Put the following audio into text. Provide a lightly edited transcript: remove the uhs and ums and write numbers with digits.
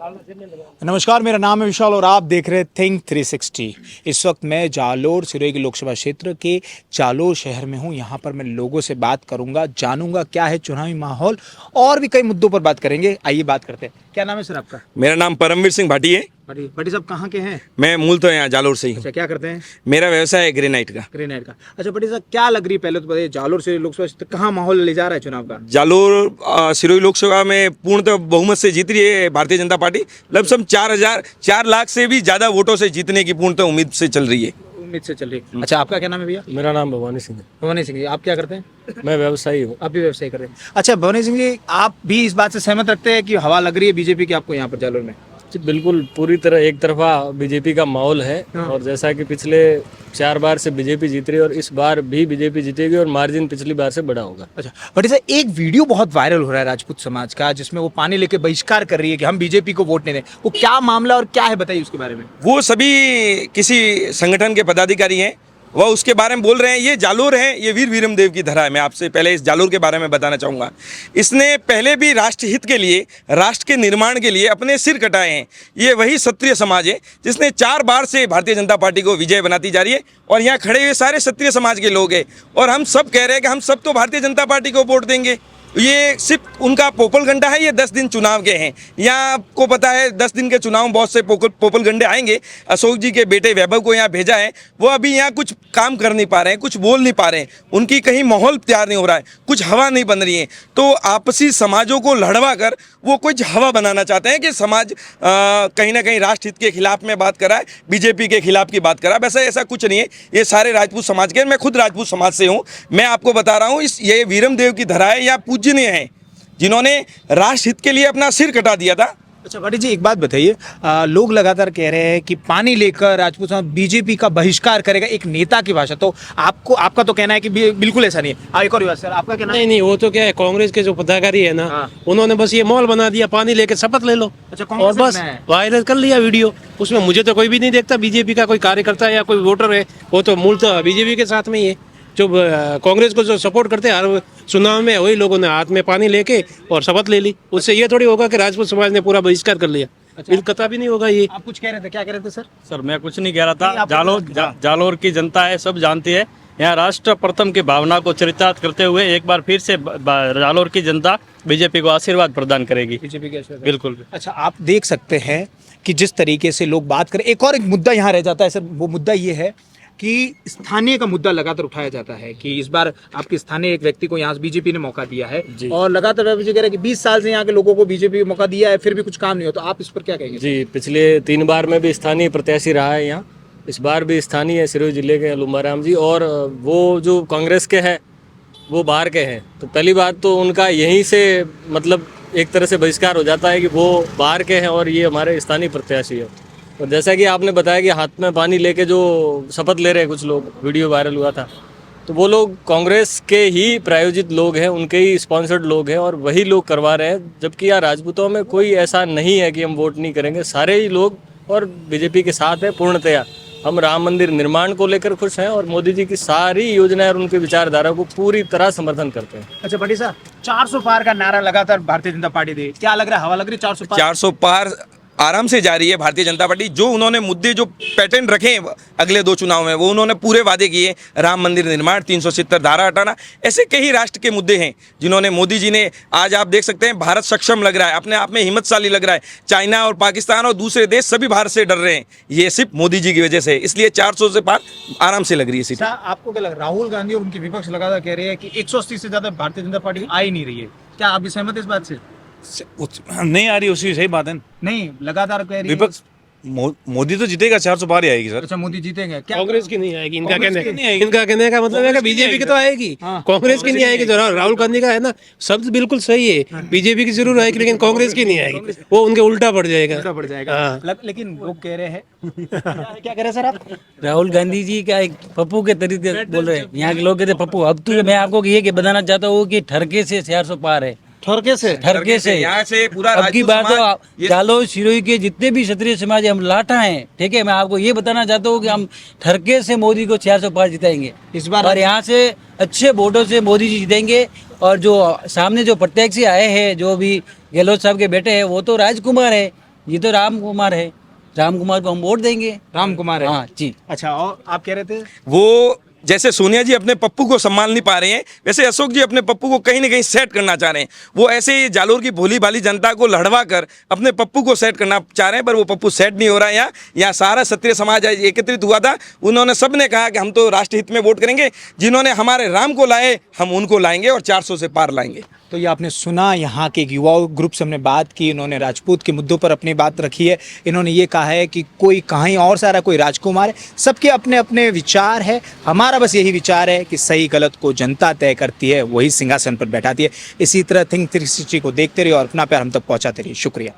नमस्कार, मेरा नाम है विशाल और आप देख रहे हैं थिंक 360। इस वक्त मैं जालोर सिरोही के लोकसभा क्षेत्र के जालोर शहर में हूं। यहां पर मैं लोगों से बात करूंगा, जानूंगा क्या है चुनावी माहौल और भी कई मुद्दों पर बात करेंगे। आइए बात करते हैं। क्या नाम है सर आपका? मेरा नाम परमवीर सिंह भाटी है। भाटी साहब कहाँ के हैं? मैं मूल तो यहाँ जालोर से ही हूँ। अच्छा, क्या करते हैं? मेरा व्यवसाय है ग्रेनाइट का। ग्रेनाइट का। अच्छा भाटी साहब, क्या लग रही है पहले तो बताइए, जालोर से लोकसभा क्षेत्र कहाँ माहौल ले जा रहा है चुनाव का? जालोर सिरोही लोकसभा में पूर्णतः बहुमत से जीत रही है भारतीय जनता पार्टी। लगभग 4 लाख से भी ज्यादा वोटों से जीतने की पूर्णतः उम्मीद से चल रही है। उम्मीद से चल रही है। अच्छा, आपका क्या नाम है भैया? मेरा नाम भवानी सिंह है। भवानी सिंह जी, आप क्या करते हैं? मैं व्यवसायी हूँ। आप भी व्यवसाय कर रहे हैं। अच्छा भवानी सिंह जी, आप भी इस बात से सहमत रखते हैं कि हवा लग रही है बीजेपी की आपको यहाँ पर जालोर में? जी बिल्कुल, पूरी तरह एक तरफा बीजेपी का माहौल है। और जैसा कि पिछले 4 बार से बीजेपी जीत रही है और इस बार भी बीजेपी जीतेगी और मार्जिन पिछली बार से बड़ा होगा। अच्छा बट सर, एक वीडियो बहुत वायरल हो रहा है राजपूत समाज का, जिसमें वो पानी लेके बहिष्कार कर रही है कि हम बीजेपी को वोट नहीं दें। वो क्या मामला और क्या है, बताइए उसके बारे में। वो सभी किसी संगठन के पदाधिकारी हैं, वह उसके बारे में बोल रहे हैं। ये जालोर है, ये वीर वीरम देव की धरा है। मैं आपसे पहले इस जालोर के बारे में बताना चाहूँगा। इसने पहले भी राष्ट्रहित के लिए, राष्ट्र के निर्माण के लिए अपने सिर कटाए हैं। ये वही क्षत्रिय समाज है जिसने 4 बार से भारतीय जनता पार्टी को विजय बनाती जा रही है। और यहाँ खड़े हुए सारे क्षत्रिय समाज के लोग हैं और हम सब कह रहे हैं कि हम सब तो भारतीय जनता पार्टी को वोट देंगे। ये सिर्फ उनका पोपल गंडा है। ये 10 दिन चुनाव के हैं। यहाँ आपको पता है 10 दिन के चुनाव में बहुत से पोपल गंडे आएंगे। अशोक जी के बेटे वैभव को यहाँ भेजा है, वो अभी यहाँ कुछ काम कर नहीं पा रहे हैं, कुछ बोल नहीं पा रहे हैं, उनकी कहीं माहौल तैयार नहीं हो रहा है, कुछ हवा नहीं बन रही है। तो आपसी समाजों को लड़वा कर वो कुछ हवा बनाना चाहते हैं कि समाज कहीं ना कहीं राष्ट्रहित के खिलाफ में बात कर रहा है, बीजेपी के खिलाफ की बात कर रहा है। वैसे ऐसा कुछ नहीं है। ये सारे राजपूत समाज के, मैं खुद राजपूत समाज से हूँ। मैं आपको बता रहा हूँ, ये वीरम देव की धरा है या पूजनीय है जिन्होंने राष्ट्रहित के लिए अपना सिर कटा दिया था। अच्छा भाटी जी, एक बात बताइए, लोग लगातार कह रहे हैं कि पानी लेकर राजपूत समाज बीजेपी का बहिष्कार करेगा, एक नेता की भाषा। तो आपका तो कहना है कि बिल्कुल ऐसा नहीं है। एक और बात सर, आपका कहना? नहीं, वो तो क्या है, कांग्रेस के जो पदाधिकारी है ना, उन्होंने बस ये मॉल बना दिया, पानी लेके शपथ ले लो। अच्छा, और बस वायरल कर लिया वीडियो। उसमें मुझे तो कोई भी नहीं देखता बीजेपी का कोई कार्यकर्ता या कोई वोटर है। वो तो मूलतः बीजेपी के साथ में ही है। जो कांग्रेस को जो सपोर्ट करते हैं हर चुनाव में, वही लोगों ने हाथ में पानी लेके और शपथ ले ली। उससे ये थोड़ी होगा कि राजपूत समाज ने पूरा बहिष्कार कर लिया। कतई भी नहीं होगा ये। आप कुछ कह रहे थे, क्या कह रहे थे सर? सर मैं कुछ नहीं कह रहा था। जालोर की जनता है, सब जानती है। यहाँ राष्ट्र प्रथम की भावना को चरितार्थ करते हुए एक बार फिर से जालोर की जनता बीजेपी को आशीर्वाद प्रदान करेगी। बीजेपी के आशीर्वाद, बिल्कुल। अच्छा, आप देख सकते हैं कि जिस तरीके से लोग बात करें, एक मुद्दा यहाँ रह जाता है सर। वो मुद्दा ये है कि स्थानीय का मुद्दा लगातार उठाया जाता है कि इस बार आपके स्थानीय एक व्यक्ति को यहाँ बीजेपी ने मौका दिया है और लगातार कह रहे हैं कि 20 साल से यहाँ के लोगों को बीजेपी मौका दिया है, फिर भी कुछ काम नहीं हो। तो आप इस पर क्या कहेंगे? जी, पिछले 3 बार में भी स्थानीय प्रत्याशी रहा है यहाँ। इस बार भी स्थानीय है, सिरोही जिले के लुम्बाराम जी। और वो जो कांग्रेस के हैं वो बाहर के हैं। तो पहली बात तो उनका यहीं से मतलब एक तरह से बहिष्कार हो जाता है कि वो बाहर के हैं और ये हमारे स्थानीय प्रत्याशी है। और जैसा कि आपने बताया कि हाथ में पानी लेके जो शपथ ले रहे हैं कुछ लोग, वीडियो वायरल हुआ था, तो वो लोग कांग्रेस के ही प्रायोजित लोग हैं, उनके ही स्पॉन्सर्ड लोग हैं और वही लोग करवा रहे हैं। जबकि यार राजपूतों में कोई ऐसा नहीं है कि हम वोट नहीं करेंगे, सारे ही लोग और बीजेपी के साथ है पूर्णतया। हम राम मंदिर निर्माण को लेकर खुश हैं और मोदी जी की सारी योजनाएं और उनकी विचारधारा को पूरी तरह समर्थन करते हैं। अच्छा भाटी साहब, 400 पार का नारा लगातार भारतीय जनता पार्टी दे, क्या लग रहा है, हवा लग रही है 400 पार? 400 पार आराम से जा रही है भारतीय जनता पार्टी। जो उन्होंने मुद्दे, जो पैटर्न रखे हैं अगले 2 चुनाव में, वो उन्होंने पूरे वादे किए। राम मंदिर निर्माण, 370 धारा हटाना, ऐसे कई राष्ट्र के मुद्दे हैं जिन्होंने मोदी जी ने, आज आप देख सकते हैं भारत सक्षम लग रहा है, अपने आप में हिम्मतशाली लग रहा है। चाइना और पाकिस्तान और दूसरे देश सभी भारत से डर रहे हैं, ये सिर्फ मोदी जी की वजह से। इसलिए 400 से पार आराम से लग रही है सीट। आपको क्या लग रहा है, राहुल गांधी और उनकी विपक्ष लगातार कह रही है कि 180 से ज्यादा भारतीय जनता पार्टी आ ही नहीं रही है, क्या आप भी सहमत इस बात से? नहीं आ रही, उसी सही बात है। नहीं, लगातार कह रही है विपक्ष मोदी तो जीतेगा, 400 पार ही आएगी सर। अच्छा, मोदी जीतेंगे क्या? कांग्रेस की नहीं आएगी। इनका कहने का मतलब है कि बीजेपी की तो आएगी, कांग्रेस की नहीं आएगी। जो राहुल गांधी का है ना, शब्द बिल्कुल सही है, बीजेपी की जरूर आएगी लेकिन कांग्रेस की नहीं आएगी। वो उनके उल्टा पड़ जाएगा। लेकिन लोग कह रहे हैं क्या कह रहे हैं सर आप? राहुल गांधी जी का एक पप्पू के तरीके बोल रहे हैं। यहाँ के लोग कहते हैं पप्पू। अब तो मैं आपको ये बताना चाहता हूँ कि ठरके से 400 पार है। ठरके से यहाँ से पूरा अब की बात तो जालोर सिरोही के जितने भी क्षत्रिय समाज हम लाटा हैं, ठीक है। मैं आपको ये बताना चाहता हूँ कि हम ठरके से मोदी को 400 पार जिताएंगे इस बार, और यहाँ से अच्छे वोटों से मोदी जी जीतेंगे। और जो सामने जो प्रत्याशी आए हैं, जो भी गहलोत साहब के बेटे हैं, वो तो राजकुमार है, ये तो राम कुमार है, राम कुमार को हम वोट देंगे। राम कुमार है। हाँ जी। अच्छा, और आप कह रहे थे? वो जैसे सोनिया जी अपने पप्पू को संभाल नहीं पा रहे हैं, वैसे अशोक जी अपने पप्पू को कहीं ना कहीं सेट करना चाह रहे हैं। वो ऐसे ही जालोर की भोली भाली जनता को लड़वा कर अपने पप्पू को सेट करना चाह रहे हैं, पर वो पप्पू सेट नहीं हो रहा है। यहाँ सारा क्षत्रिय समाज आज एकत्रित हुआ था, उन्होंने सब ने कहा कि हम तो राष्ट्रहित में वोट करेंगे, जिन्होंने हमारे राम को लाए हम उनको लाएंगे और 400 से पार लाएंगे। तो ये आपने सुना, यहाँ के एक युवा ग्रुप से हमने बात की, इन्होंने राजपूत के मुद्दों पर अपनी बात रखी है। इन्होंने ये कहा है कि कोई कहीं और से आ रहा है, कोई राजकुमार है, सबके अपने अपने विचार है। हमारा बस यही विचार है कि सही गलत को जनता तय करती है, वही सिंहासन पर बैठाती है। इसी तरह थिंक 360 को देखते रहिए और अपना प्यार हम तक पहुँचाते रहिए। शुक्रिया।